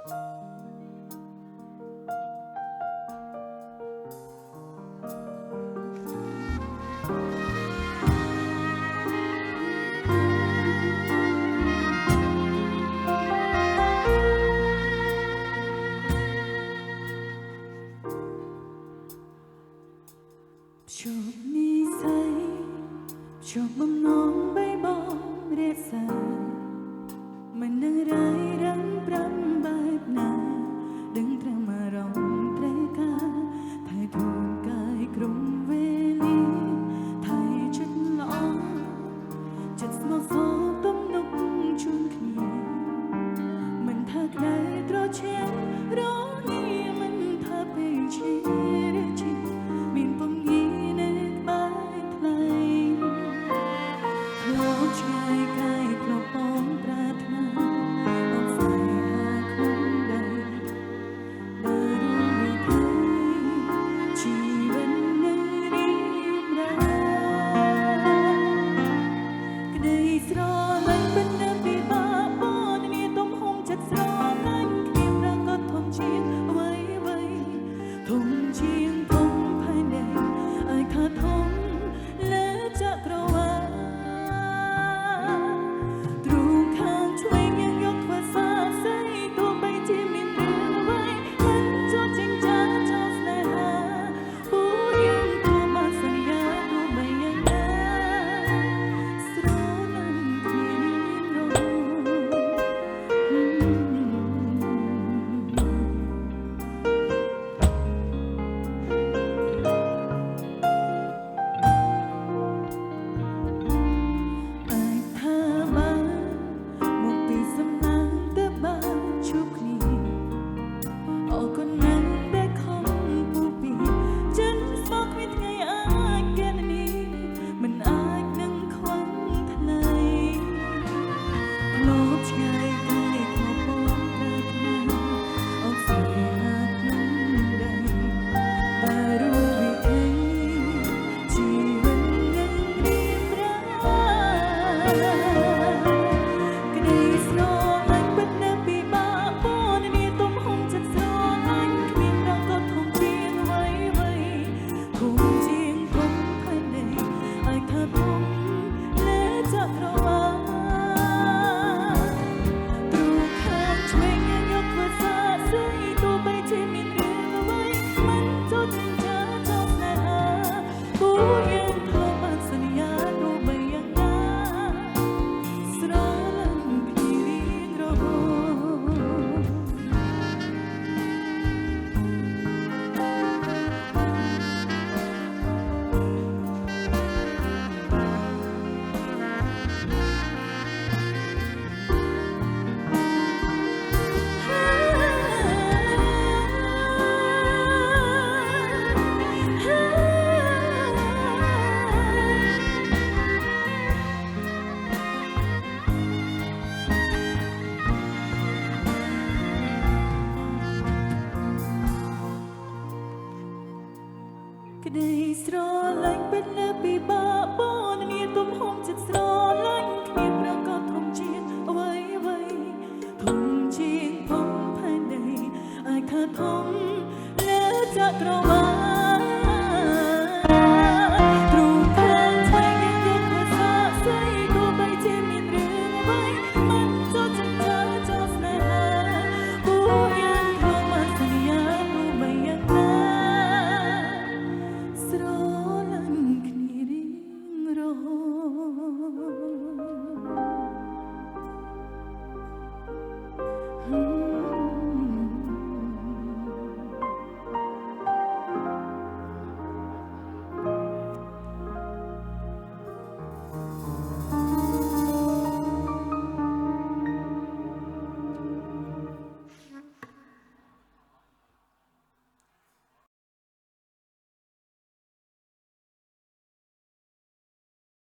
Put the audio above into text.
ជួបនិស័យជួបបំណងបីបងរាសាមិននឹងរាយរំប្រាំបែបណាដឹងត្រឹមអារម្មណ៍ត្រូវការថែទូនកាយក្រុមវេលាថែចិត្តល្អចិត្តស្មោះសរទំនុកជូនគ្នាមិនថាក្តីត្រជាក់រនេះមិនថាពេលជាឬជាមានពំនីនៅក្បែរថ្លៃខ្លោចឆ្ងាយកាយក្លបបងប្រាថ្នាអត់ស្នេហាក្នុងដីដើររួមវិធីជីវិតនៅរៀបរយក្តីស្រឡាញ់មិននៅពីបាបននេះទំហំចិត្តស្រឡាញ់គ្នាប្រកបធំជាងអ្វីធំជាងធំផែនដីឲ្យថាធំលើចក្រវាលទ្រូងខាងឆ្វេងយើងយកធ្វើសាស្័យទោះបីជាមានរឿងអ្វីមិនចត់ចិញ្ចាចោលស្នេហាពួកយើងក៏បានសន្យាទោះបីយ៉ាងណាស្រឡាញ់គ្នារហូក្តីស្រឡាញ់ពេលលើពីបាបននេះទំហំចិត្តស្រឡាញ់គ្នាប្រកបធំជាងអ្វីធំជាងធំផែនដីអាចថាធំលើចក្រវាល